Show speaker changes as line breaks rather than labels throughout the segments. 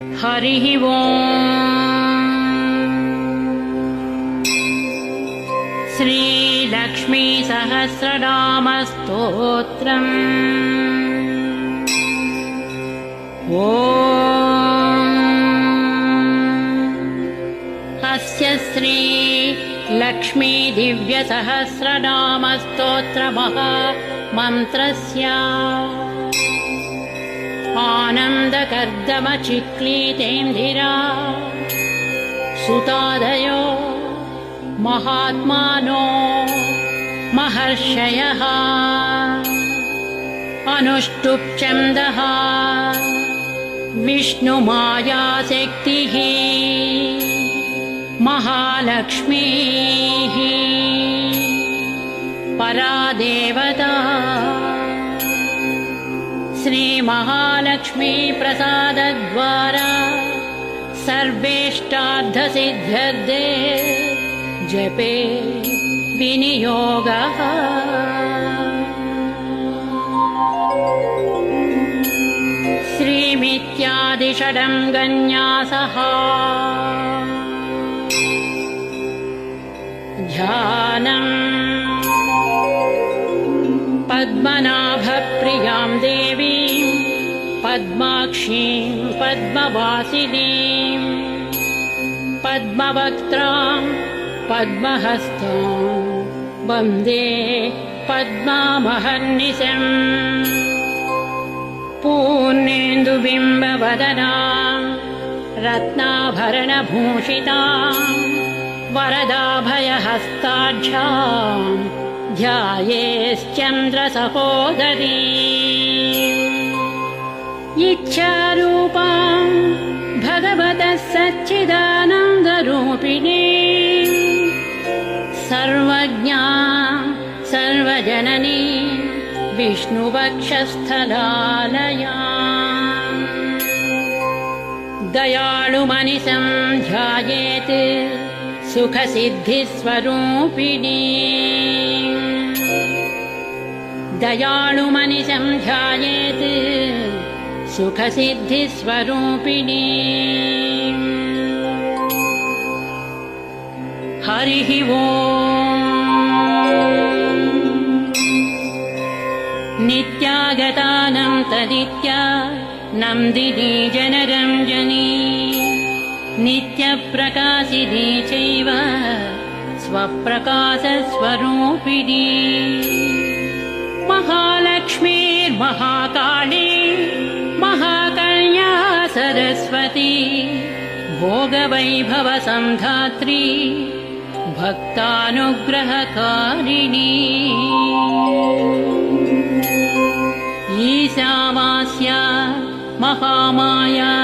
हरिः ओम्। श्रीलक्ष्मी सहस्रनामस्तोत्रम्। अस्य श्री लक्ष्मी दिव्य सहस्रनामस्तोत्रमहामन्त्रस्य आनन्दकर्दमचिक्लीतेन्दिरा सुतादयो महात्मानो महर्षयः अनुष्टुप्छन्दः विष्णुमायाशक्तिः महालक्ष्मीः परादेवता श्री महालक्ष्मी प्रसादद्वारा सर्वेष्टार्थसिद्ध्यर्थे जपे विनियोगः। श्रीमित्यादिषडङ्गन्यासः ध्यानम् पद्मनाभप्रियां देवीं पद्माक्षीं पद्मवासिनीं पद्मवक्त्रां पद्महस्तां वन्दे पद्मामहर्निशम्। पूर्णेन्दुबिम्बवदनां रत्नाभरणभूषितां वरदाभयहस्ताढ्यां ध्यायेश्चन्द्रसहोदरी। इच्छारूपां भगवतः सच्चिदानन्दरूपिणी सर्वज्ञां सर्वजननी विष्णुवक्षस्थलालयां दयाळुमनिशं ध्यायेत् सुखसिद्धिस्वरूपिणी दयाळुमनिशं ध्यायेत् सुखसिद्धिस्वरूपिणी। हरिः ओम्। नित्यागतानं तदित्या नन्दिनी जनरञ्जनी नित्यप्रकाशिनी चैव स्वप्रकाशस्वरूपिणी महालक्ष्मीर्महाकाली महाकन्या सरस्वती भोगवैभवसन्धात्री भक्तानुग्रहकारिणी ईशावास्या महामाया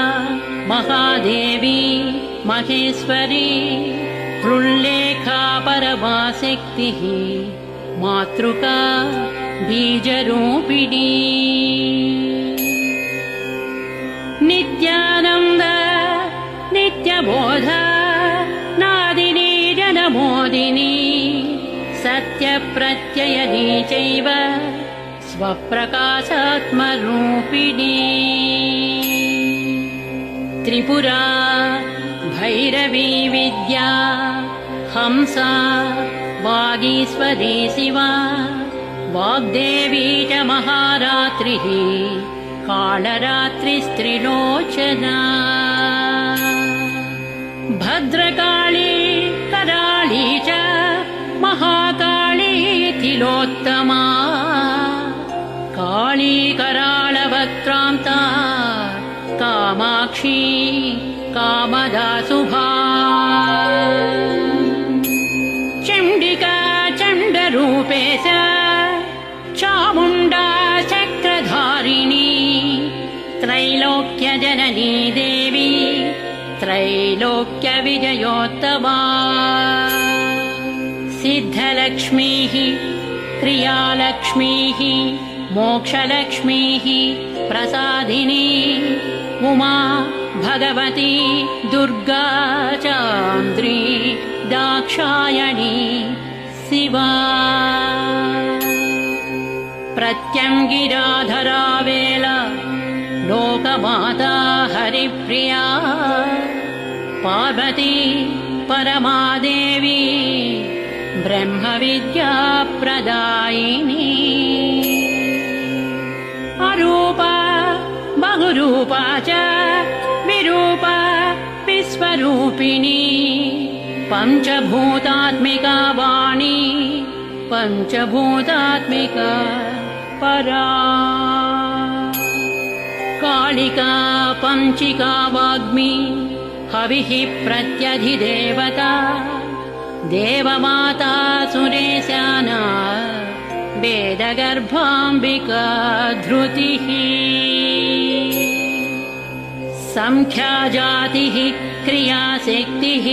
महादेवी महेश्वरी हृल्लेखा परमाशक्तिः मातृका बीजरूपिणी नित्यानन्द नित्यबोध नादिनी जनमोदिनी सत्यप्रत्ययनी चैव स्वप्रकाशात्मरूपिणी त्रिपुरा भैरवी विद्या हंसा वागीश्वरी शिवा वाग्देवी च महारात्रिः कालरात्रिस्त्रिलोचना भद्रकाली कराळी च महाकाली तिलोत्तमा काली कराळवक्त्रान्ता कामाक्षी कामदा शुभा चण्डिका चण्डरूपेश चामुण्डा चक्रधारिणी त्रैलोक्यजननी देवी त्रैलोक्यविजयोत्तमा सिद्धलक्ष्मीः क्रियालक्ष्मीः मोक्षलक्ष्मीः प्रसादिनी उमा भगवती दुर्गा चान्द्री दाक्षायणी शिवा प्रत्यङ्गिराधरा वेला लोकमाता हरि हरिप्रिया पार्वती परमादेवी ब्रह्मविद्या प्रदायिनी अरूपा बहुरूपा च विरूपा विश्वरूपिणी पञ्चभूतात्मिका वाणी पञ्चभूतात्मिका परा कालिका पञ्चिका वाग्मी हविः प्रत्यधिदेवता देवमाता सुरेशाना वेदगर्भाम्बिका धृतिः संख्याजातिः क्रियाशक्तिः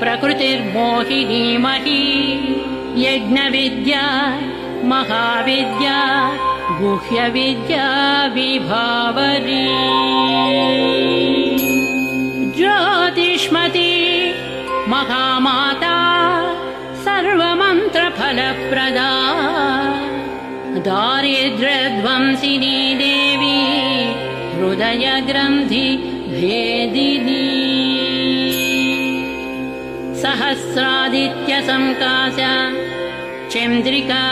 प्रकृतिर्मोहिनी मही यज्ञविद्या महाविद्या गुह्यविद्या विभावरी ज्योतिष्मती महामाता सर्वमन्त्रफलप्रदा दारिद्र्यध्वंसिनी देवी हृदयग्रन्थि भेदिनी सहस्रादित्यसंकाशा चन्द्रिका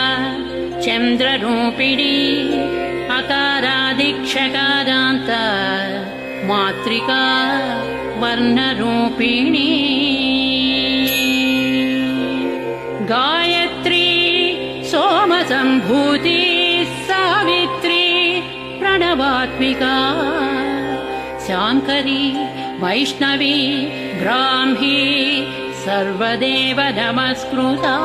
चन्द्ररूपिणी अकारादिक्षकारान्त मातृका वर्णरूपिणी गायत्री सोमसम्भूति सावित्री प्रणवात्मिका शाङ्करी वैष्णवी ब्राह्मी सर्वदेव नमस्कृता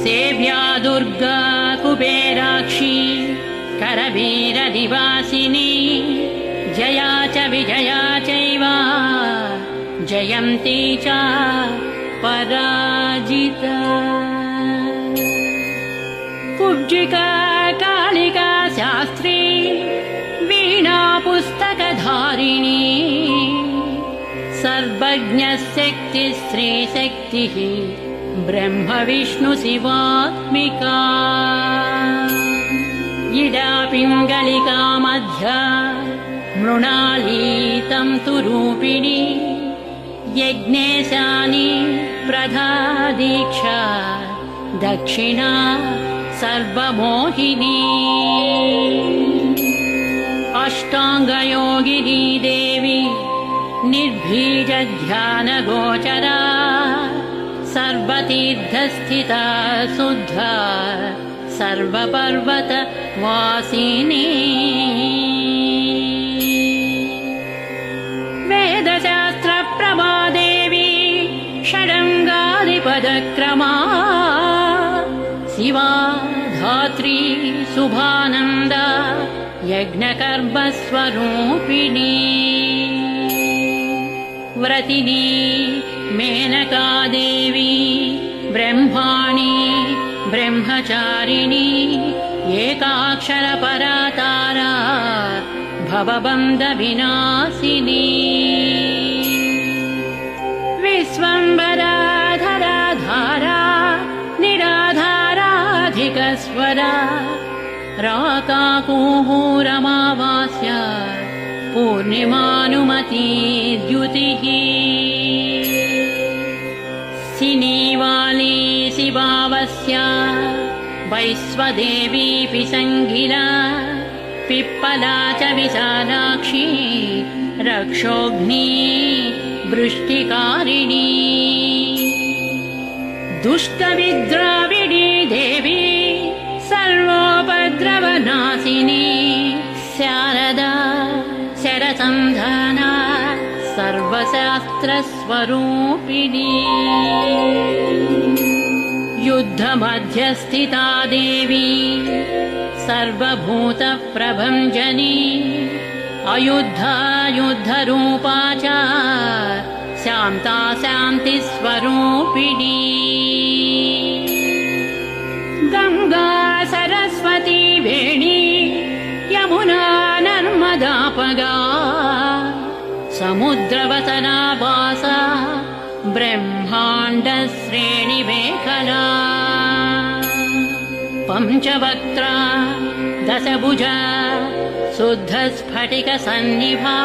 सेव्या दुर्गा कुबेराक्षी करवीरनिवासिनी जया च विजया चैव जयन्ती च पराजिता कुब्जिका कालिका शास्त्री वीणा पुस्तकधारिणी सर्वज्ञशक्ति श्रीशक्तिः ब्रह्म विष्णु शिवात्मिका इडा पिङ्गलिका मध्या मृणालीतं तु रूपिणी यज्ञेशानि प्रधा दीक्षा दक्षिणा सर्वमोहिनी अष्टाङ्गयोगिनी देवी निर्भीज ध्यानगोचरा सर्वतीर्थस्थिता शुद्धा सर्वपर्वतवासिनी वेदशास्त्रप्रभा देवी षडङ्गादिपदक्रमा शिवा धात्री शुभानन्दा यज्ञकर्मस्वरूपिणी व्रतिनी मेनका देवी ब्रह्माणी ब्रह्मचारिणी एकाक्षरपरा तारा भवबन्धविनाशिनी विश्वम्भरा धारा निराधाराधिकस्वरा राकाकुहूरमावास्या पूर्णिमानुमती द्युतिः सिनीवाली शिवावस्या वैश्वदेवी पिसङ्गिला पिप्पला च विशालाक्षी रक्षोघ्नी वृष्टिकारिणी दुष्टविद्राविणी देवी सर्वोपद्रवनाशिनी शारदा शरसन्धाना सर्वशास्त्रस्वरूपिणी युद्धमध्यस्थिता देवी सर्वभूतप्रभञ्जनी अयुद्धा युद्धरूपा च शान्ता शान्तिस्वरूपिणी गङ्गा सरस्वती वेणी यमुना नर्मदापगा समुद्रवतना वासा ब्रह्माण्डश्रेणिमेखला पञ्चवक्त्रा दशभुजा शुद्धस्फटिकसन्निभा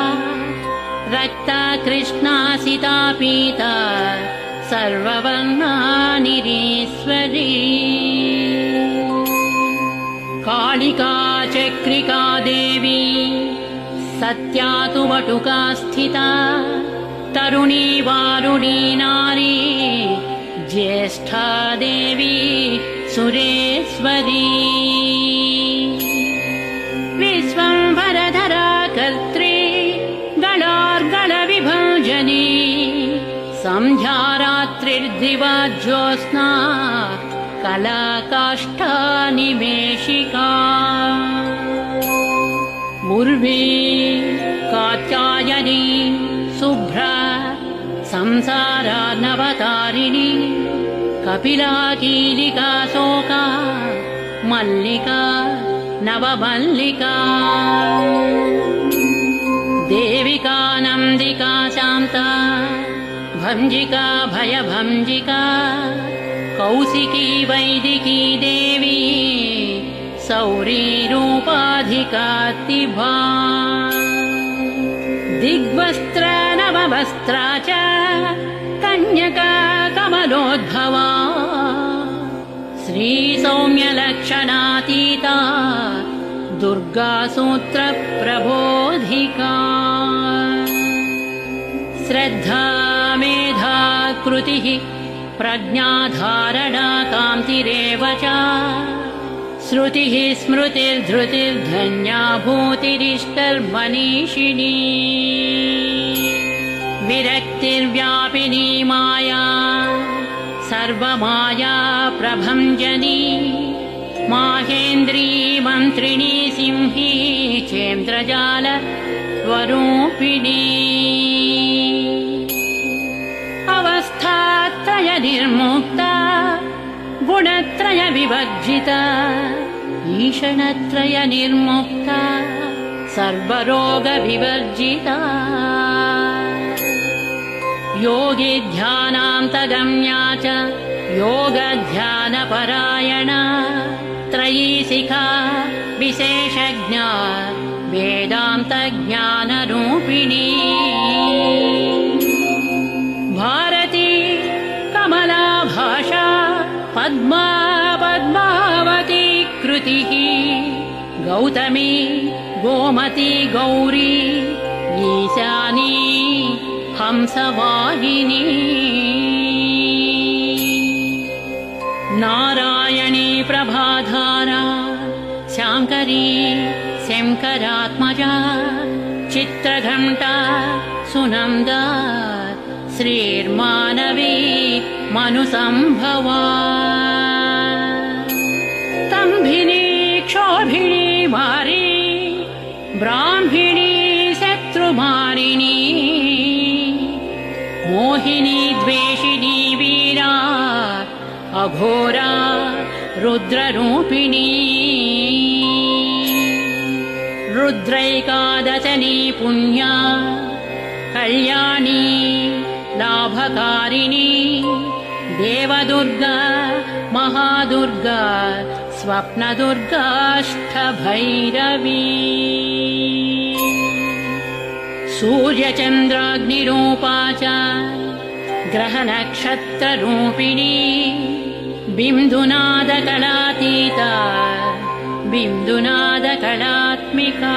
रक्ता कृष्णासिता पीता सर्ववर्णा निरीश्वरी कालिका चक्रिका देवी सत्या तु वटुका स्थिता तरुणी वारुणी नारी ज्येष्ठा देवी सुरेश्वरी विश्वम्भरधरा कर्त्री गणार्गणविभञ्जनी सन्ध्या रात्रिर्दिवा ज्योत्स्ना कलाकाष्ठा निमेषिका उर्वी कात्यायनी शुभ्रा संसारार्णवतारिणी कपिला कीलिका शोका मल्लिका नवमल्लिका देविका नन्दिका शान्ता भञ्जिका भयभञ्जिका कौशिकी वैदिकी देवी सौरी रूपाधिकातिभा दिग्वस्त्र नववस्त्रा च कन्यका कमलोद्भवा श्रीसौम्यलक्षणातीता दुर्गा सूत्रप्रबोधिका श्रद्धा मेधा कृतिः प्रज्ञाधारणा कान्तिरेव च श्रुतिः स्मृतिर्धृतिर्धन्या भूतिरिष्टर्मनीषिणी विरक्तिर्व्यापिनी माया सर्वमाया प्रभञ्जनी माहेन्द्री मन्त्रिणी सिंही चेन्द्रजाल स्वरूपिणी अवस्थात्रय निर्मुक्ता गुणत्रय विवर्जिता ईषणत्रय निर्मुक्ता सर्वरोग विवर्जिता योगी ध्यानान्तगम्या च योगध्यानपरायणा त्रयीशिखा विशेषज्ञा वेदान्तज्ञानरूपिणी भारती कमला भाषा पद्मा पद्मावती कृतिः गौतमी गोमती गौरी ईशानी हंसवाहिनी नारायणी प्रभाधारा शाङ्करी शङ्करात्मजा चित्रघण्टा सुनन्दा श्रीर्मानवी मनुसंभवा स्तम्भिनी क्षोभिणी मारी ब्राह्मिणी शत्रुमारिणी मोहिनी द्वेषिणी वीरा अघोरा रुद्ररूपिणी रुद्रैकादशनी पुण्या कल्याणी लाभकारिणी देवदुर्गा महादुर्गा स्वप्नदुर्गाष्टभैरवी सूर्यचन्द्राग्निरूपा च ग्रहनक्षत्ररूपिणी बिन्दुनादकलातीता बिन्दुनादकलात्मिका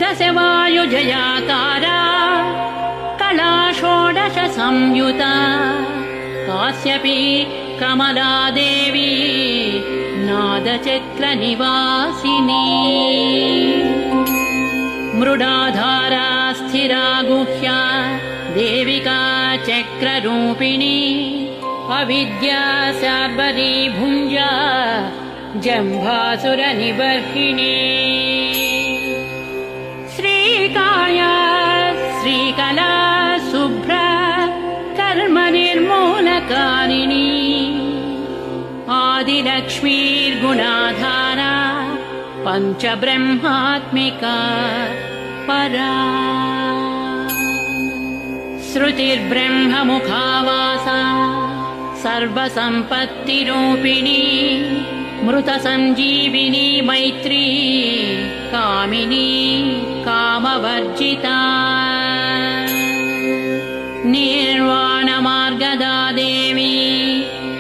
दशवायुजयाकारा कला षोडश संयुता काश्यपी कमलादेवी नादचक्रनिवासिनी मृडाधारा स्थिरा गुह्या देविका चक्ररूपिणी अविद्या शार्वरी भुञ्जा जम्भासुरनिबर्हिणी श्रीकाया श्रीकला शुभ्रा कर्मनिर्मूलकारिणी आदिलक्ष्मीर्गुणाधारा पञ्चब्रह्मात्मिका परा श्रुतिर्ब्रह्ममुखावासा सर्वसम्पत्तिरूपिणी मृतसञ्जीविनी मैत्री कामिनी कामवर्जिता निर्वाणमार्गदा देवी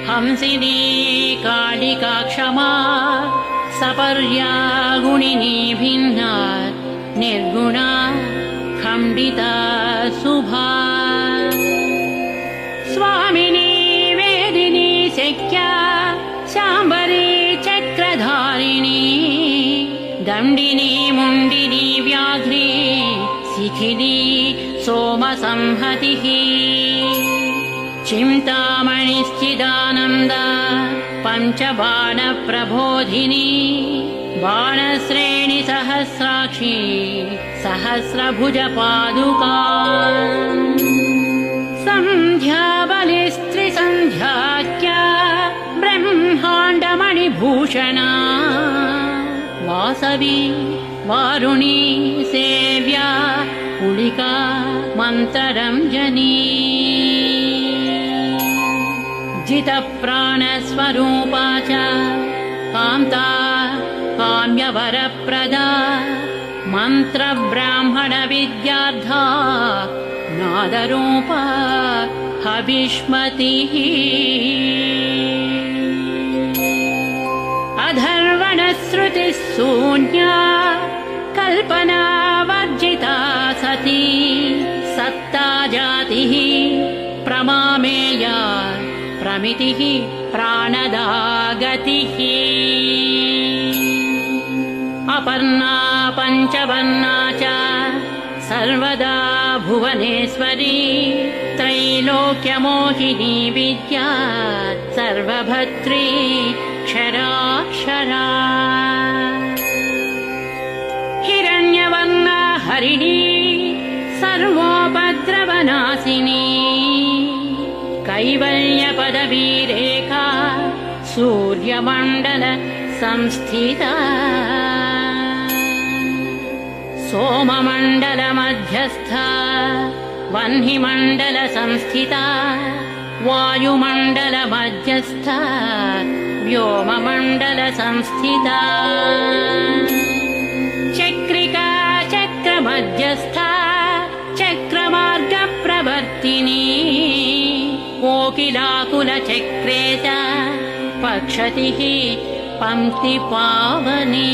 हंसिनी कालिका क्षमा सपर्या गुणिनी भिन्ना निर्गुणा खण्डिता शुभा स्वामिनी वेदिनी शक्या शाम्बरी चक्रधारिणी दण्डिनी मुण्डिनी व्याघ्री शिखिनी सोमसंहतिः चिन्तामणिश्चिदानन्दा पञ्चबाणप्रबोधिनी बाणश्रेणि सहस्राक्षी सहस्रभुजपादुका सन्ध्याबलिस्त्रिसन्ध्याख्या ब्रह्माण्डमणिभूषणा वासवी वारुणी सेव्या कुलिका मन्त्ररञ्जनी जितप्राणस्वरूपा च कान्ता काम्यवरप्रदा मन्त्रब्राह्मणविद्यार्था नादरूपा हविष्मतिः अधर्वणश्रुतिः शून्या कल्पना वर्जिता सती सत्ता जातिः प्रमामेया प्रमितिः प्राणदा गतिः अपर्णा पञ्चवर्णा च सर्वदा भुवनेश्वरी त्रैलोक्यमोहिनी विद्या सर्वभद्री क्षराक्षरा हिरण्यवर्णा हरिणी सर्वोपद्रवनाशिनी कैवल्यपदवीरेखा सूर्यमण्डल संस्थिता सोममण्डलमध्यस्था वह्निमण्डलसंस्थिता वायुमण्डलमध्यस्था व्योममण्डलसंस्थिता चक्रिका चक्रमध्यस्था चक्रमार्गप्रवर्तिनी कोकिलाकुलचक्रे च पक्षतिः पङ्क्तिपावनी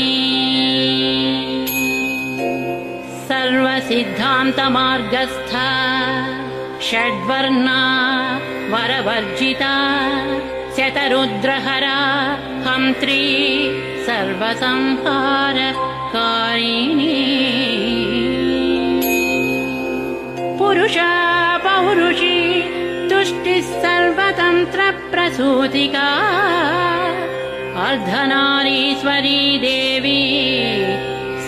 सर्वसिद्धान्तमार्गस्था षड्वर्णा वरवर्जिता शतरुद्रहरा हन्त्री सर्वसंहारकारिणी पुरुषा पौरुषी तुष्टिः सर्वतन्त्रप्रसूतिका अर्धनारीश्वरी देवी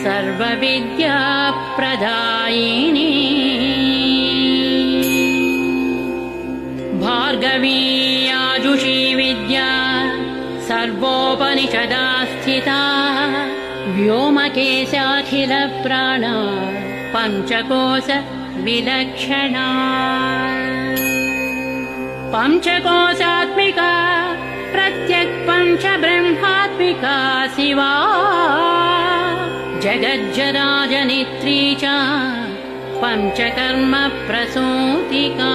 सर्वविद्याप्रदायिनी भार्गवी आजुषी विद्या सर्वोपनिषदा स्थिता व्योमकेशाखिलप्राणा पञ्चकोश विलक्षणा पञ्चकोशात्मिका प्रत्यक् पञ्चब्रह्मात्मिका शिवा जगज्जराजनित्री च पञ्चकर्म प्रसूतिका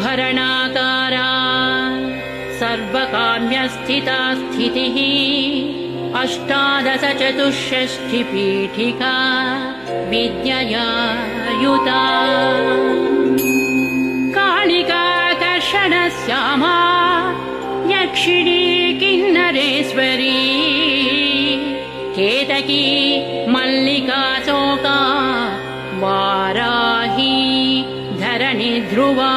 वाग्देव्याभरणाकारा सर्वकाम्यस्थिता स्थितिः अष्टादश चतुष्षष्टिपीठिका विद्यया युता कालिका कर्षणश्यामा यक्षिणी किन्नरेश्वरी केतकी मल्लिका शोका वाराही धरणि ध्रुवा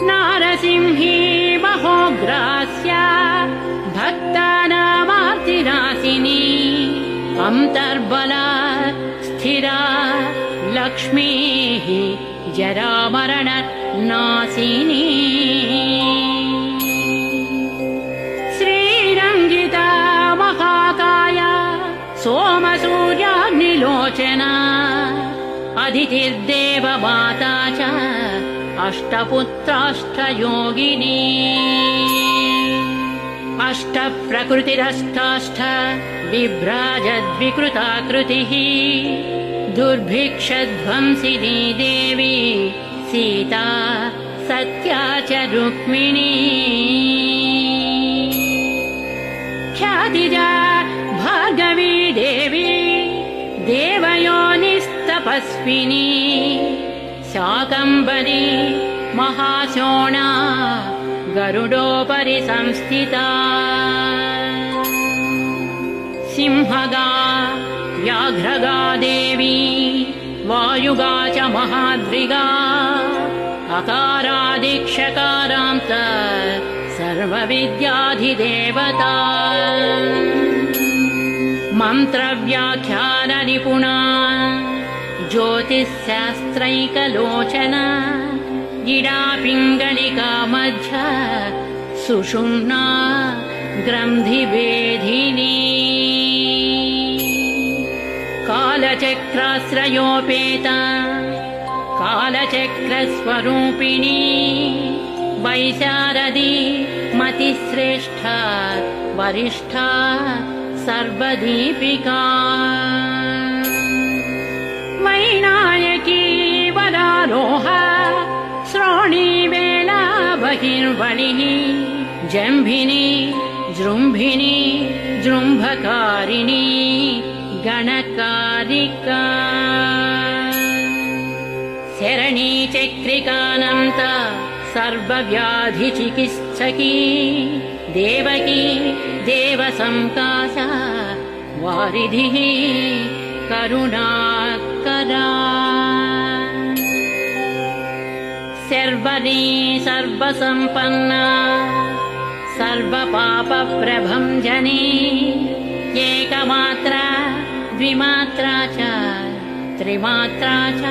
नारसिंही महोग्रास्या भक्तानामार्तिनाशिनी अन्तर्बला स्थिरा लक्ष्मीः जरामरणनाशिनी श्रीरङ्गिता महाकाया सोमसूर्याग्निलोचना अदितिर्देवमाता च अष्टपुत्राष्टयोगिनी अष्टप्रकृतिरष्टाष्ट बिभ्राजद्विकृताकृतिः दुर्भिक्षध्वंसिनी देवी सीता सत्या च रुक्मिणी ख्यातिजा भार्गवी देवी देवयोनिस्तपस्विनी शाकम्भरी महाशोणा गरुडोपरि संस्थिता सिंहगा व्याघ्रगा देवी वायुगा च महाद्रिगा अकारादिक्षकारान्त सर्वविद्याधिदेवता मन्त्रव्याख्याननिपुणा ज्योतिःशास्त्रैकलोचना गिडा पिङ्गलिका मध्य सुषुम्ना ग्रन्थिभेदिनी कालचक्राश्रयोपेता कालचक्रस्वरूपिणी वैशारदी मतिश्रेष्ठा वरिष्ठा सर्वदीपिका वैनायकी वरारोहा श्रोणी वेला बहिर्वणिः जम्भिनी जृम्भिनी जृम्भकारिणी गणकारिका शरणी चक्रिकानन्त सर्वव्याधिचिकित्सकी देवकी देवसंकाशा वारिधिः करुणाकरा सर्वरी सर्वसम्पन्ना सर्वपापप्रभञ्जनी एकमात्रा द्विमात्रा च त्रिमात्रा च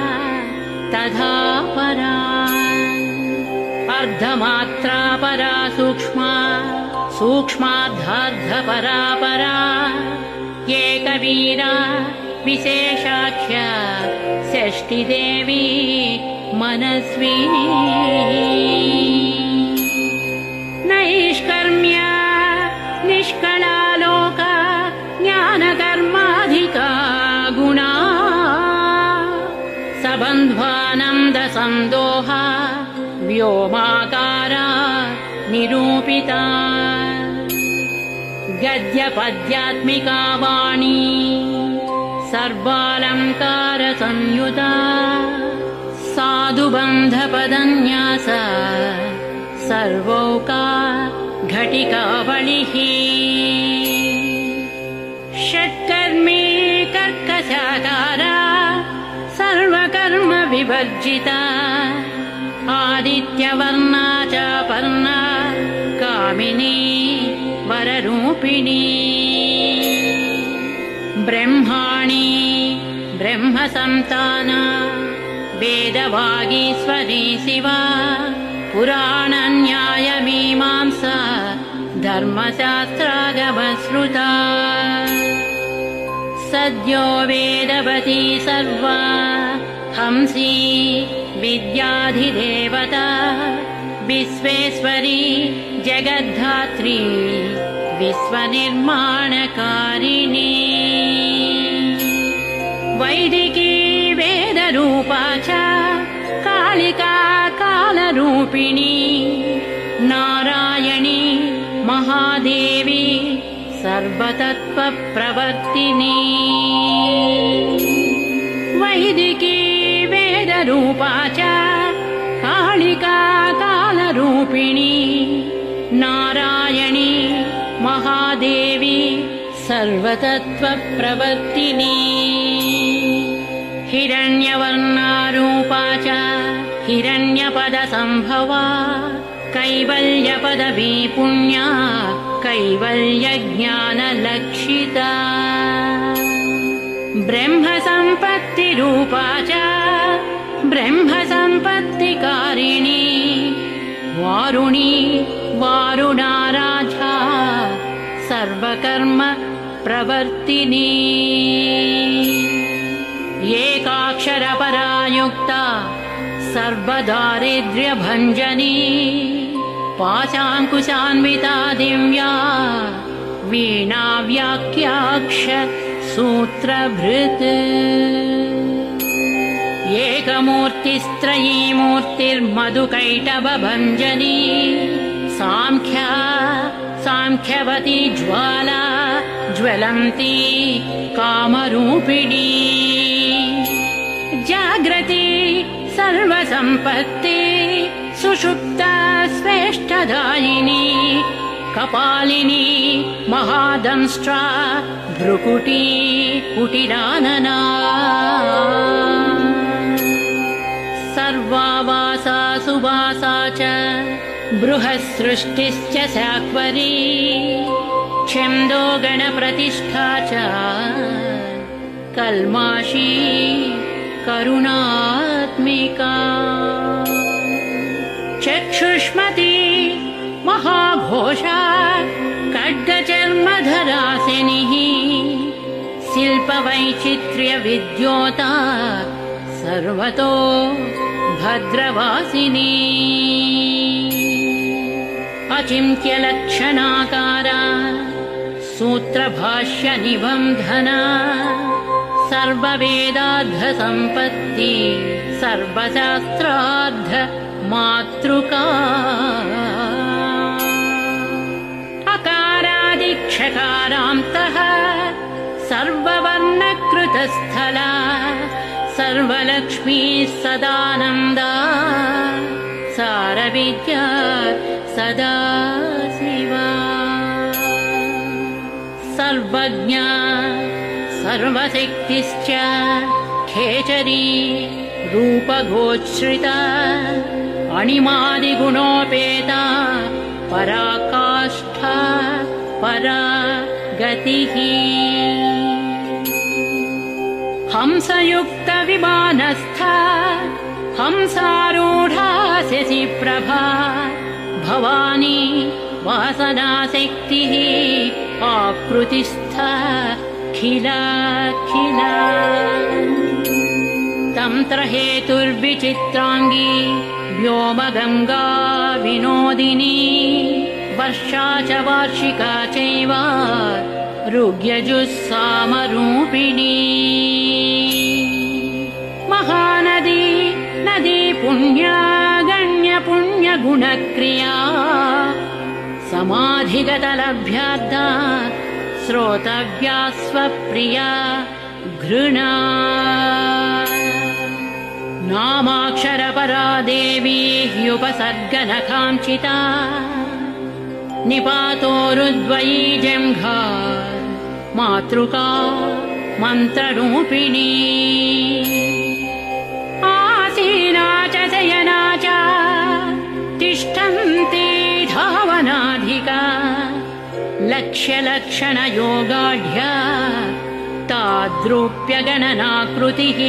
तथा परा अर्धमात्रा परा सूक्ष्मा सूक्ष्मार्धार्धपरा परा एकवीरा विशेषाख्या षष्ठीदेवी मनस्विनी नैष्कर्म्या निष्कलालोका ज्ञानकर्माधिका गुणा सबन्ध्वानन्दसन्दोहा व्योमाकारा निरूपिता गद्यपद्यात्मिका वाणी सर्वालङ्कारसंयुता साधुबन्धपदन्यास सर्वौका घटिकावलिः षट्कर्मी कर्कशाकारा सर्वकर्म विवर्जिता आदित्यवर्णा च पर्णा कामिनी वररूपिणी ब्रह्माणी ब्रह्मसन्ताना वेदवागीश्वरी शिवा पुराणन्यायमीमांसा धर्मशास्त्रागमश्रुता सद्यो वेदवती सर्वा हंसी विद्याधिदेवता विश्वेश्वरी जगद्धात्री विश्वनिर्माणकारिणी वैदिकी वेदरूपा च कालिका कालरूपिणी नारायणी महादेवी सर्वतत्त्वप्रवर्तिनी वैदिकी वेदरूपा च कालिका कालरूपिणी नारायणी महादेवी सर्वतत्त्वप्रवर्तिनी हिरण्यवर्णारूपा च हिरण्यपदसम्भवा कैवल्यपदवी पुण्या कैवल्यज्ञानलक्षिता ब्रह्मसम्पत्तिरूपा च ब्रह्मसम्पत्तिकारिणी वारुणी वारुणाराधा सर्वकर्म प्रवर्तिनी एकाक्षरपरा युक्ता सर्वदारिद्र्यभञ्जनी पाशाङ्कुशान्विता दिव्या वीणा व्याख्याक्ष सूत्रभृत् एकमूर्तिस्त्रयी मूर्तिर्मधुकैटभञ्जनी साङ्ख्यवती ज्वाला ज्वलन्ती कामरूपिणी जाग्रती सर्वसम्पत्ति सुषुप्ता श्रेष्ठदायिनी कपालिनी महादंष्ट्रा भ्रुकुटी कुटिलानना सर्वावासा सुवासा च बृहत्सृष्टिश्च साक्वरी छन्दो गणप्रतिष्ठा च कल्माषी करुणात्मिका चक्षुष्मती महाघोषा खड्गचर्मधरासिनिः शिल्पवैचित्र्यविद्योता सर्वतो भद्रवासिनी अचिन्त्यलक्षणाकारा सूत्रभाष्यनिबन्धना सर्ववेदार्थसम्पत्ति सर्वशास्त्रार्थ मातृका अकारादिक्षकारान्तः सर्ववर्णकृतस्थला सर्वलक्ष्मी सदानन्दा सारविद्या सदा शिवा सर्वज्ञा सर्वशक्तिश्च खेचरी रूपगोच्छ्रिता अणिमादिगुणोपेता पराकाष्ठा परा गतिः हंसयुक्तविमानस्था हंसारूढा शशिप्रभा भवानी वासनाशक्तिः आकृतिस्था खिला तन्त्रहेतुर्विचित्राङ्गी व्योमगङ्गा विनोदिनी वर्षा च वार्षिका चैव ऋग्यजुस्सामरूपिणी महानदी नदी पुण्या गण्यपुण्यगुणक्रिया समाधिगतलभ्यार्था श्रोतव्या स्वप्रिया घृणा नामाक्षरपरा देवी ह्युपसर्गनकाञ्चिता निपातोरुद्वयी जङ्घा मातृका मन्त्ररूपिणी आसीना च शयना च तिष्ठन्ती धावनाधिका लक्ष्यलक्षणयोगाढ्या ताद्रूप्यगणनाकृतिः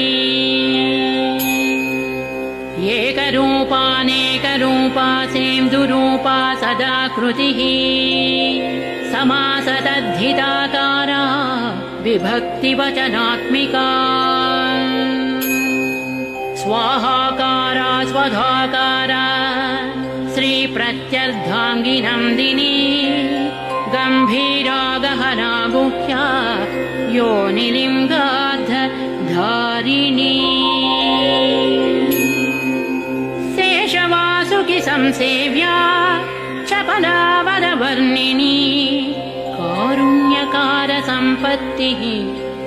एकरूपानेकरूपा सेन्दुरूपा सदाकृतिः समासदद्धिताकारा विभक्तिवचनात्मिका स्वाहाकारा स्वधाकारा श्रीप्रत्यर्धाङ्गिनन्दिनी गम्भीरा गहना गुह्या योनिलिङ्गार्धधारिणी शेषवासुकि संसेव्या चपलावरवर्णिनी कारुण्यकार सम्पत्तिः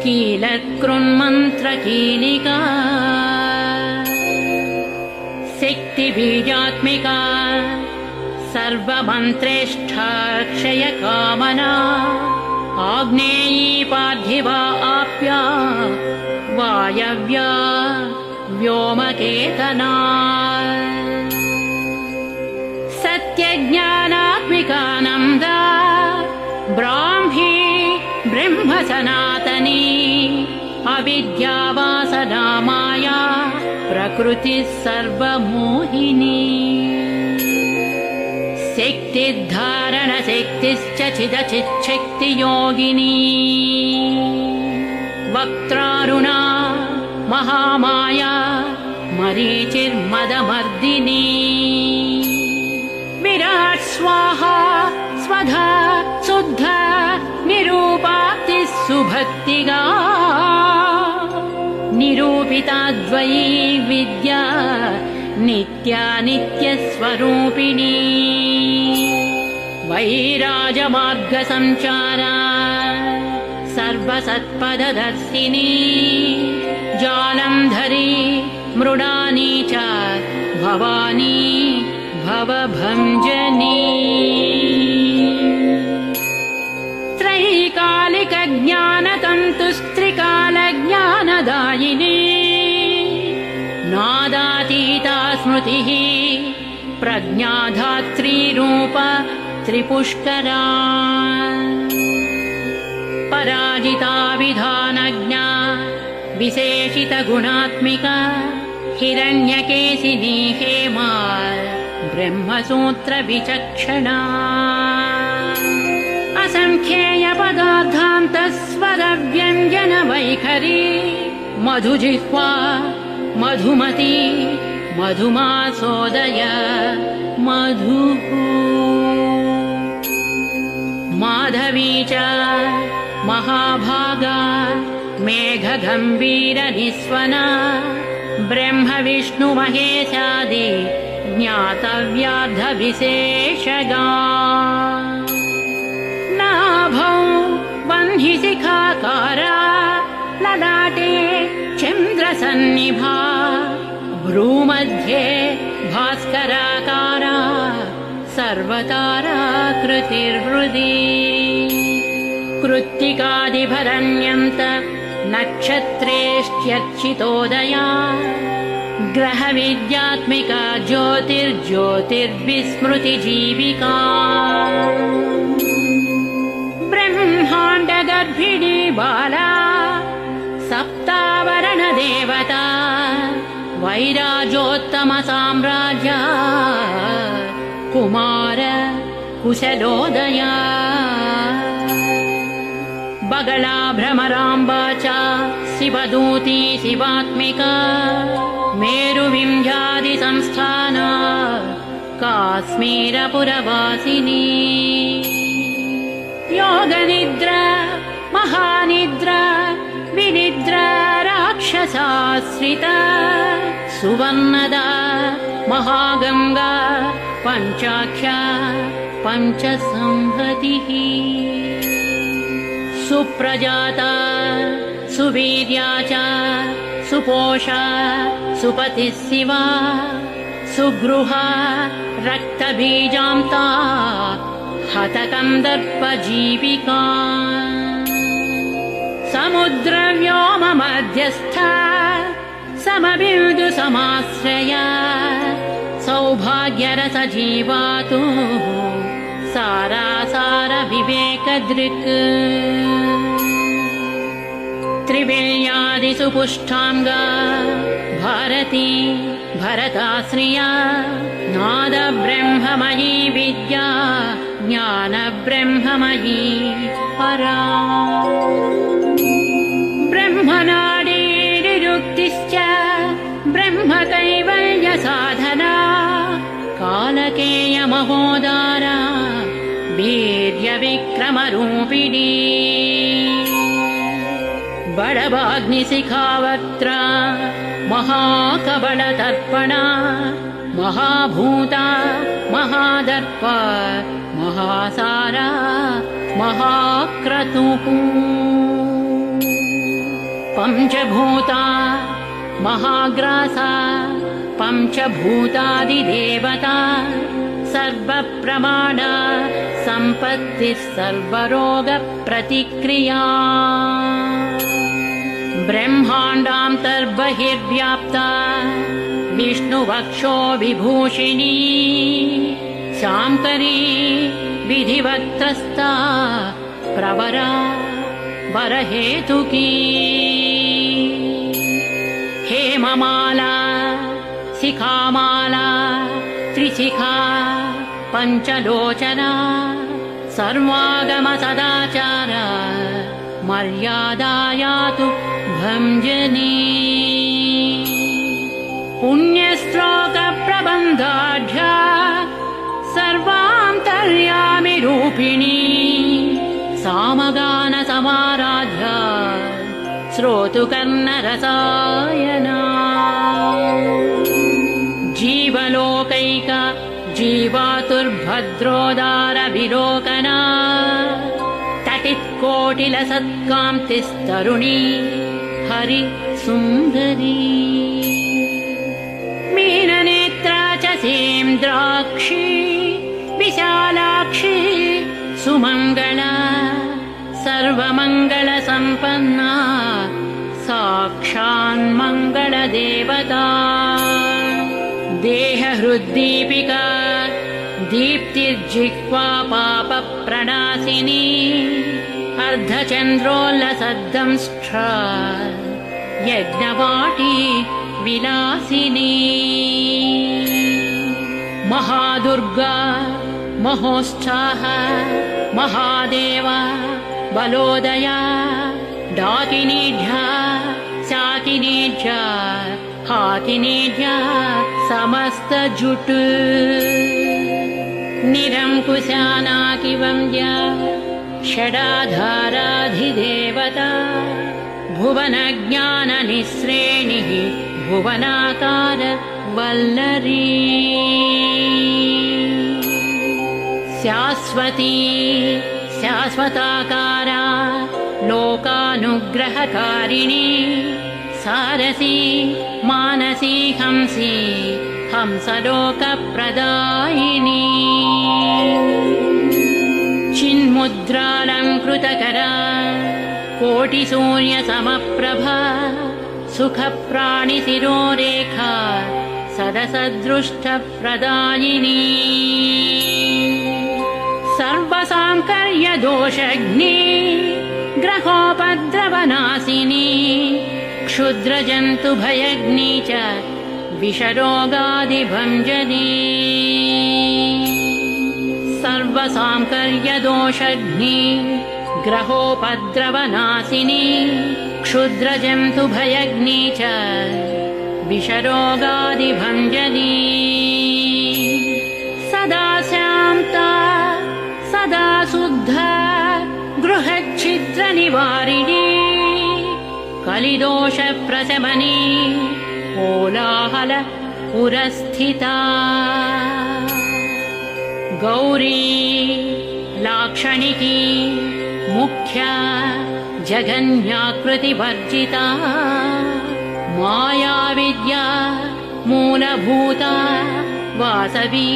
कीलकृन्मन्त्रकीलिका शक्तिबीजात्मिका सर्वमन्त्रेष्ठाक्षयकामना आग्नेयी पार्थिवा आप्या वायव्या व्योमकेतना सत्यज्ञानात्मिकानन्दा ब्राह्मी ब्रह्मसनातनी अविद्यावासना माया प्रकृतिः सर्वमोहिनी शक्तिर्धारणशक्तिश्च चिदचिच्छक्तियोगिनी वक्त्रारुणा महामाया मरीचिर्मदमर्दिनी विराट् स्वाहा स्वधा शुद्धा निरूपाप्तिः सुभक्तिगा निरूपिताद्वयी विद्या नित्या नित्यस्वरूपिणी वैराजमार्गसञ्चारा सर्वसत्पददर्शिनी जालन्धरी मृडानी च भवानी भवभञ्जनी त्रैकालिकज्ञानतन्तुस्त्रिकालज्ञानदायिनी नादातीता स्मृतिः प्रज्ञाधात्रीरूप त्रिपुष्करा पराजिता विधानज्ञा विशेषितगुणात्मिका हिरण्यकेशिनी हेमा ब्रह्मसूत्रविचक्षणा असंख्येयपदार्थान्तस्वरव्यञ्जनवैखरी मधुजिह्वा मधुमती मधुमासोदय मधुः माधवी च महाभागा मेघगम्भीरनिस्वना ब्रह्मविष्णुमहेशादि ज्ञातव्यार्धविशेषगा नाभौ वह्निशिखाकारा ललाटे चन्द्रसन्निभा भ्रूमध्ये भास्कराकारा सर्वताराकृतिर्हृदि कृत्तिकादिभरण्यन्त नक्षत्रेष्ट्यर्चितोदया ग्रहविद्यात्मिका ज्योतिर्ज्योतिर्विस्मृतिजीविका ब्रह्माण्डगर्भिणी बाला सप्तावरणदेवता वैराजोत्तमसाम्राज्य कुमार कुशलोदया बगला भ्रमराम्बा च शिवदूती शिवात्मिका मेरुविंध्यादिसंस्थाना काश्मीरपुरवासिनी योगनिद्रा महानिद्रा विनिद्रा राक्षसाश्रिता सुवर्णदा महागंगा पञ्चाख्या पञ्चसंहतिः सुप्रजाता सुवीर्या च सुपोषा सुपतिः शिवा सुगृहा रक्तबीजान्ता हतकन्दर्पजीविका समुद्रव्योममध्यस्था समबिन्दुसमाश्रया सौभाग्यरसजीवातु सारासारविवेकदृक् त्रिविल्यादिसुपुष्टाङ्गा भारती भरताश्रिया नादब्रह्ममयी विद्या ज्ञानब्रह्ममयी परा ब्रह्मनाडीनिरुक्तिश्च ब्रह्मकैवल्यसाधना कालकेयमहोदारा वीर्यविक्रमरूपिणी बडवाग्निशिखावक्त्रा महाकबलतर्पणा महाभूता महादर्प महासारा महाक्रतुः पञ्चभूता महाग्रासा पञ्चभूतादिदेवता सर्वप्रमाण सम्पत्तिः सर्वरोगप्रतिक्रिया ब्रह्माण्डान्तर्बहिर्व्याप्ता विष्णुवक्षो विभूषिणी शाङ्करी विधिवक्त्रस्था प्रवरा वरहेतुकी हेममाला शिखामाला त्रिशिखा पञ्चलोचना सर्वागम सदाचार मर्यादायातु भञ्जनी पुण्यश्लोकप्रबन्धाढ्या सर्वान्तर्यामि रूपिणी सामगानसमाराध्या श्रोतुकर्णरसायना जीवलोकैक जीवातुर्भद्रोदारविलोकना तटित्कोटिलसत्कान्तिस्तरुणी हरिसुन्दरी मीननेत्रा च सेन्द्राक्षी विशालाक्षी सुमङ्गला सर्वमङ्गलसम्पन्ना साक्षान्मङ्गलदेवता देहहृद्दीपिका दीप्तिर्जिह्वा पापप्रणाशिनी अर्धचन्द्रोल्लसद्दंष्ट्रा यज्ञवाटी विलासिनी महादुर्गा महोत्साह महादेवा बलोदया डाकिनीढ्या शाकिनीढ्या हाकिनीढ्या समस्तजुट् निरङ्कुशानाकिवन्द्या षडाधाराधिदेवता भुवनज्ञाननिःश्रेणिः भुवनाकार वल्लरी शाश्वती शाश्वताकारा लोकानुग्रहकारिणी सारसी मानसी हंसी हंसलोकप्रदायिनी चिन्मुद्रालङ्कृतकरा कोटिसूर्यसमप्रभा सुखप्राणिशिरोरेखा सदसदृष्टप्रदायिनी सर्वसाङ्कर्यदोषघ्नी ग्रहोपद्रवनाशिनी क्षुद्रजन्तुभयग्नी च विषरोगादिभञ्जनी सर्वसाङ्कर्यदोषघ्नी ग्रहोपद्रवनाशिनी क्षुद्रजन्तुभयग्नी च विषरोगादिभञ्जनी सदा शान्ता सदा शुद्धा गृहच्छिद्रनिवारिणी कलिदोषप्रशमनी कोलाहल पुरस्थिता गौरी लाक्षणिकी मुख्या जगन्याकृतिवर्जिता मायाविद्या मूलभूता वासवी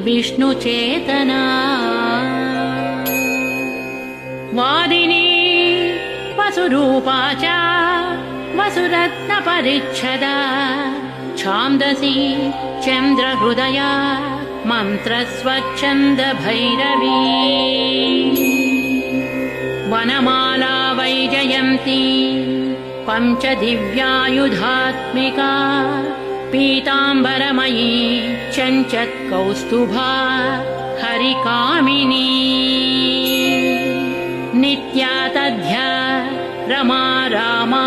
विष्णुचेतना वादिनी वसुरूपा च वसुरत्नपरिच्छदा छान्दसी चन्द्रहृदया मन्त्रस्वच्छन्दभैरवी वनमाला वैजयन्ती पञ्चदिव्यायुधात्मिका पीताम्बरमयी चञ्चत्कौस्तुभा हरिकामिनी नित्या तद्ध्या रमा रामा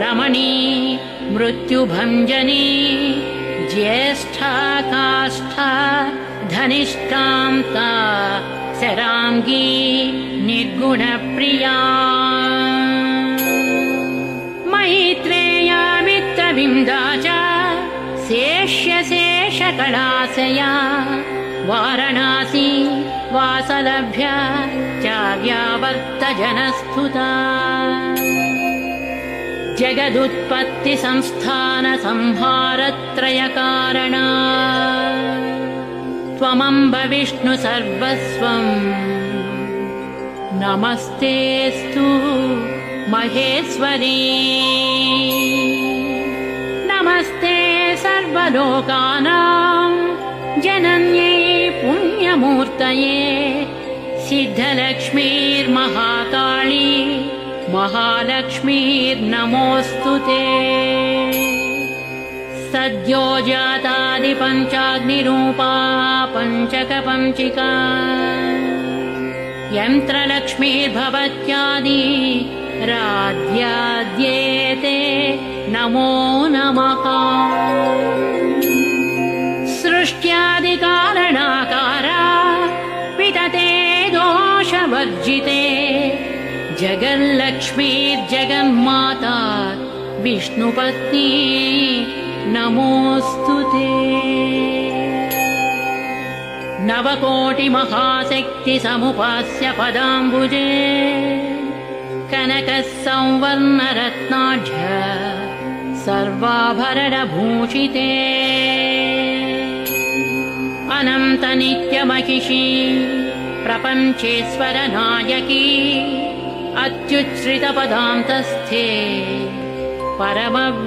रमणी मृत्युभञ्जनी ज्येष्ठा काष्ठा धनिष्ठां ता शराङ्गी निर्गुणप्रिया मैत्रेया मित्रविन्दा च शेष्यशेषकलाशया वारणासी वासलभ्या चार्यावर्तजनस्तुता जगदुत्पत्तिसंस्थानसंहारत्रयकारणा त्वमम्ब विष्णु सर्वस्वम् नमस्तेऽस्तु महेश्वरी नमस्ते सर्वलोकानां जनन्यै पुण्यमूर्तये सिद्धलक्ष्मीर्महाकाली महालक्ष्मीर्नमोऽस्तु ते सद्यो जातादिपञ्चाग्निरूपा पञ्चकपञ्चिका यन्त्रलक्ष्मीर्भवत्यादि राध्याद्येते नमो नमः। सृष्ट्यादिकारणकारा वितते दोषवर्जिते जगल्लक्ष्मीर्जगन्माता विष्णुपत्नी नमोऽस्तुते। नवकोटिमहाशक्तिसमुपास्य पदाम्बुजे कनकः संवर्णरत्नाढ्य सर्वाभरणभूषिते अनन्तनित्यमहिषी प्रपञ्चेश्वरनायकी अत्युच्छ्रितपदान्तस्थे परमव्योमनायकी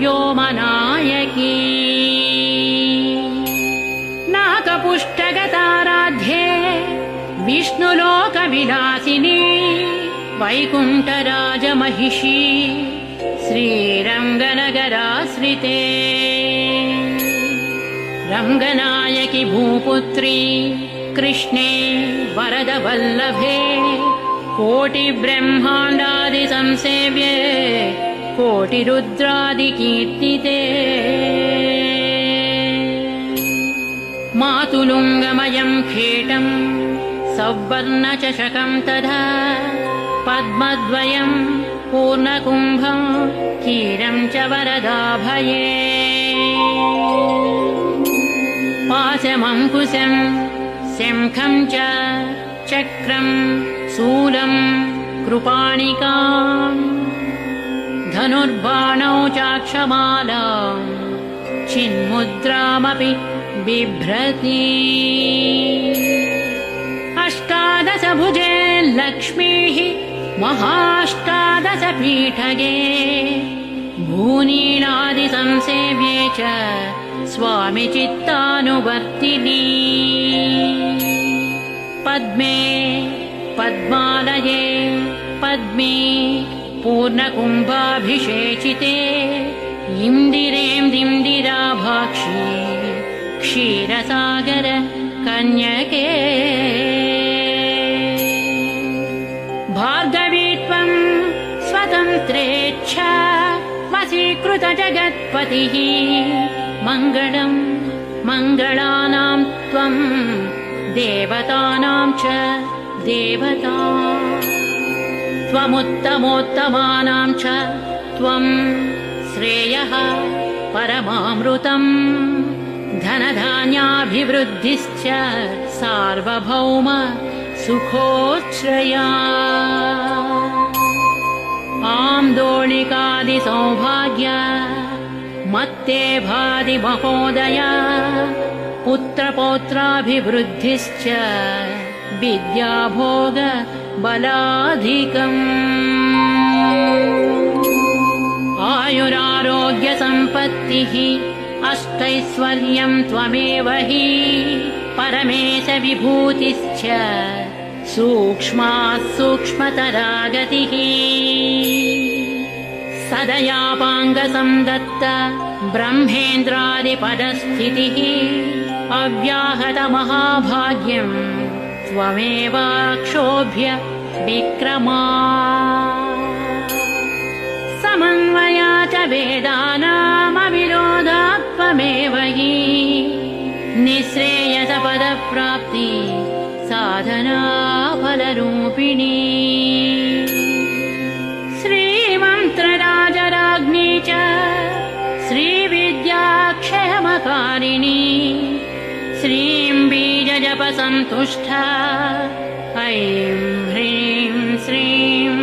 नाकपुष्टगताराध्ये विष्णुलोकविलासिनी वैकुण्ठराजमहिषी श्रीरङ्गनगराश्रिते रङ्गनायकि भूपुत्री कृष्णे वरदवल्लभे कोटिब्रह्माण्डादिसंसेव्ये कोटिरुद्रादिकीर्तिते मातुलुङ्गमयं खेटं सौवर्णचषकं तथा पद्मद्वयं पूर्णकुम्भं क्षीरं च वरदाभये पाशमङ्कुशं शङ्खं च चक्रं शूलं कृपाणिकां धनुर्बाणौ चाक्षमालां चिन्मुद्रामपि बिभ्रति अष्टादशभुजे लक्ष्मीः महाष्टादशपीठगे भूनीलादिसंसेव्ये च स्वामि चित्तानुवर्तिनी पद्मे पद्मालये पद्मे पूर्णकुम्भाभिषेचिते इन्दिरेन्दिराभाक्षी क्षीरसागर कन्यके भार्गवी त्वं स्वतन्त्रेच्छा वशीकृतजगत्पतिः मङ्गलं मङ्गलानां त्वं देवतानां च देवता त्वमुत्तमोत्तमानां च त्वं श्रेयः परमामृतम् धनधान्याभिवृद्धिश्च सार्वभौम सुखोच्छ्रया आम्दोलिकादिसौभाग्य मत्ते भाति महोदया पुत्रपौत्राभिवृद्धिश्च विद्याभोग बलाधिकम् आयुरारोग्यसम्पत्तिः अष्टैश्वर्यं त्वमेव हि परमेश विभूतिश्च सूक्ष्मात् सूक्ष्मतरा गतिः सदयापाङ्गसंदत्त ब्रह्मेन्द्रादिपदस्थितिः अव्याहतमहाभाग्यं त्वमेवाक्षोभ्य विक्रमा समन्वया च वेदानामविरोधात् त्वमेव हि निःश्रेयसपदप्राप्ति साधना फलरूपिणी श्रीमन्त्रराजराज्ञी च श्रीविद्याक्षयमकारिणी श्रीं बीजजपसन्तुष्टा ऐं ह्रीं श्रीं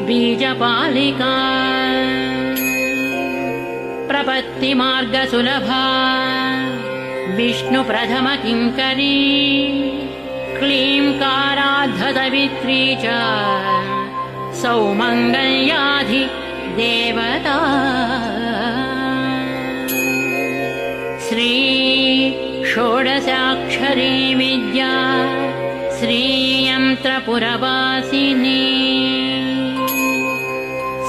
बीजपालिका प्रपत्तिमार्गसुलभा विष्णुप्रथमकिङ्करी क्लींकाराद्धसवित्री च सौमङ्गल्याधि देवता श्री षोडशाक्षरी विद्या श्रीयन्त्रपुरवासिनी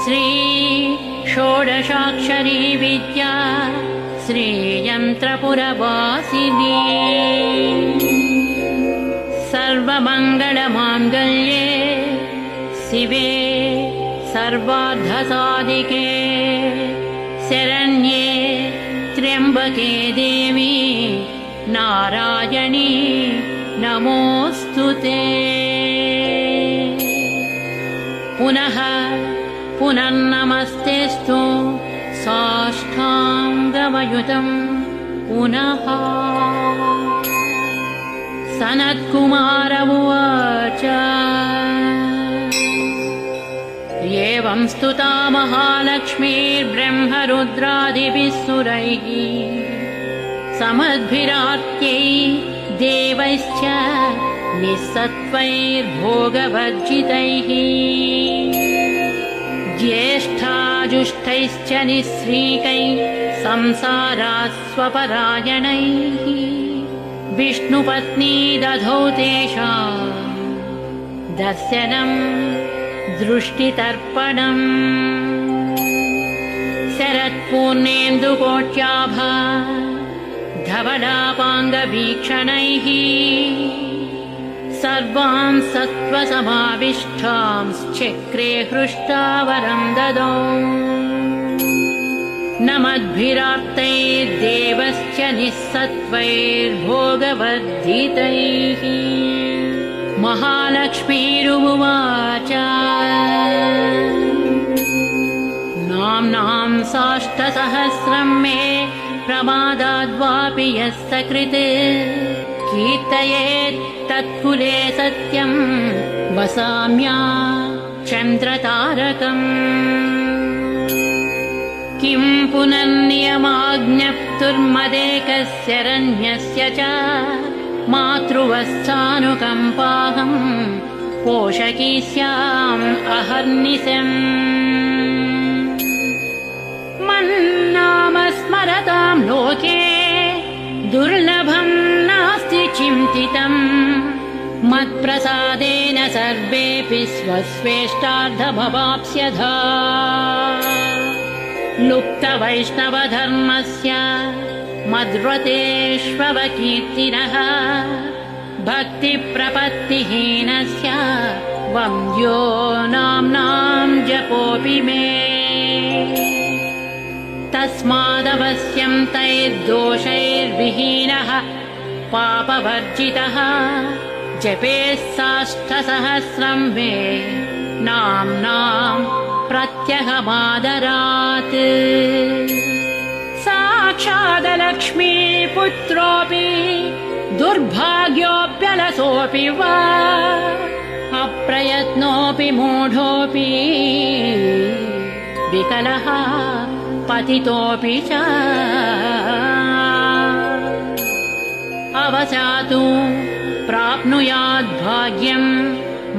श्री षोडशाक्षरी विद्या श्रीयन्त्रपुरवासिनी सर्वमङ्गलमाङ्गल्ये शिवे सर्वार्थसाधिके शरण्ये त्र्यम्बके देवी नारायणी नमोऽस्तुते। पुनः पुनर्नमस्तेऽस्तु साष्टाङ्गमयुतम् पुनः। सनत्कुमार उवाच एवं स्तुता महालक्ष्मीर्ब्रह्मरुद्रादिभिः सुरैः समद्भिरार्त्यै देवैश्च निःसत्त्वैर्भोगवर्जितैः ज्येष्ठाजुष्टैश्च निःश्रीकैः संसारास्वपरायणैः विष्णुपत्नी दधौ तेषाम् दर्शनम् दृष्टितर्पणम्। शरत्पूर्णेन्दुकोट्याभा धवलापाङ्गवीक्षणैः सर्वां सत्त्वसमाविष्टांश्चक्रे हृष्टावरं ददौ। नमद्भिरार्तैर्देवश्च निःसत्त्वैर्भोगवर्धितैः। महालक्ष्मीरुवाच नाम्नां साष्टसहस्रं मे प्रमादाद्वापि यः सकृत् कीर्तयेत् तत्कुले सत्यं वसाम्या चन्द्रतारकम्। किं पुनर्नियमाज्ञप्तुर्मदेकस्य रण्यस्य च मातृवस्थानुकम्पाहं पोषकी स्याम् अहर्निशम्। मन्नाम स्मरतां लोके दुर्लभं नास्ति चिन्तितम् मत्प्रसादेन सर्वेऽपि स्वस्वेष्टार्थमवाप्स्यथा। लुप्तवैष्णवधर्मस्य मद्व्रतेष्वकीर्तिनः भक्तिप्रपत्तिहीनस्य वन्द्यो नाम्नां जपोऽपि मे। तस्मादवश्यं तैर्दोषैर्विहीनः पापवर्जितः जपेत् साष्टसहस्रं मे नाम्नां प्रत्यहमादरात्। साक्षादलक्ष्मीपुत्रोऽपि दुर्भाग्योऽप्यलसोऽपि वा अप्रयत्नोऽपि मूढोऽपि विकलः पतितोऽपि च अवसातु प्राप्नुयाद्भाग्यं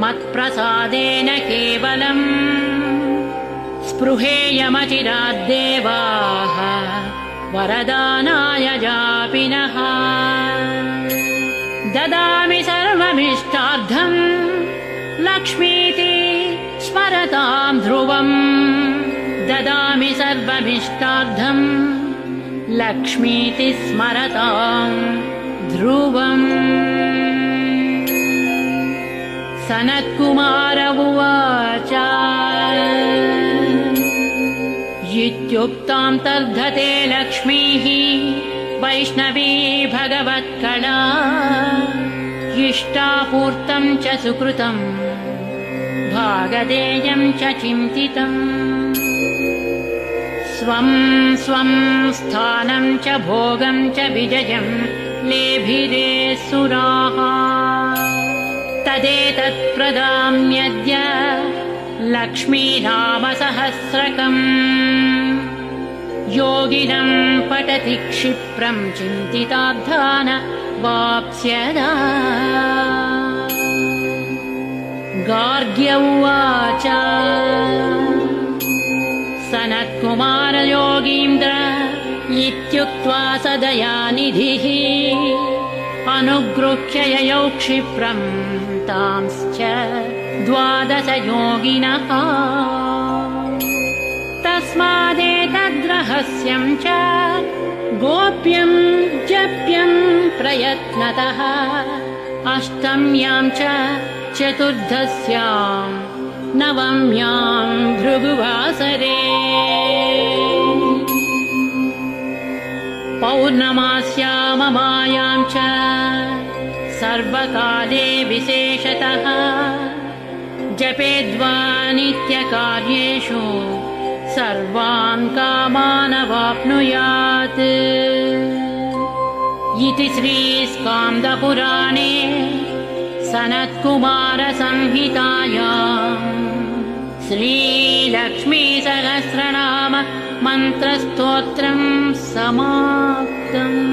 मत्प्रसादेन केवलम्। स्पृहेयमचिराद्देवाः वरदानाय जापिनः। ददामि सर्वमिष्टार्थं लक्ष्मीति स्मरतां ध्रुवम्। ददामि सर्वमिष्टार्थं लक्ष्मीति स्मरतां ध्रुवम्। सनत्कुमार उवाच इत्युक्तां तर्धते लक्ष्मीः वैष्णवी भगवत्कला इष्टापूर्तं च सुकृतं भागधेयं च चिन्तितम्। स्वं स्वं स्थानं च भोगं च विजयं लेभिरे सुराः तदेतत् प्रदाम्यद्य लक्ष्मीनामसहस्रकम्। योगिनं पठति क्षिप्रं चिन्तितार्थान वाप्स्यदा। गार्ग्य उवाच सनत्कुमार योगीन्द्र इत्युक्त्वा स दयानिधिः अनुगृह्य ययौ क्षिप्रं तांश्च 12 योगिनः। तस्मादेतद्रहस्यं च गोप्यं जप्यं प्रयत्नतः अष्टम्यां च चतुर्दश्यां नवम्यां भृगुवासरे पौर्णमास्याममायां च सर्वकाले विशेषतः जपेद्वा नित्यकार्येषु सर्वान् कामानवाप्नुयात् इति श्रीस्कान्दपुराणे सनत्कुमारसंहितायाम् श्रीलक्ष्मीसहस्रनाम मन्त्रस्तोत्रम् समाप्तम्।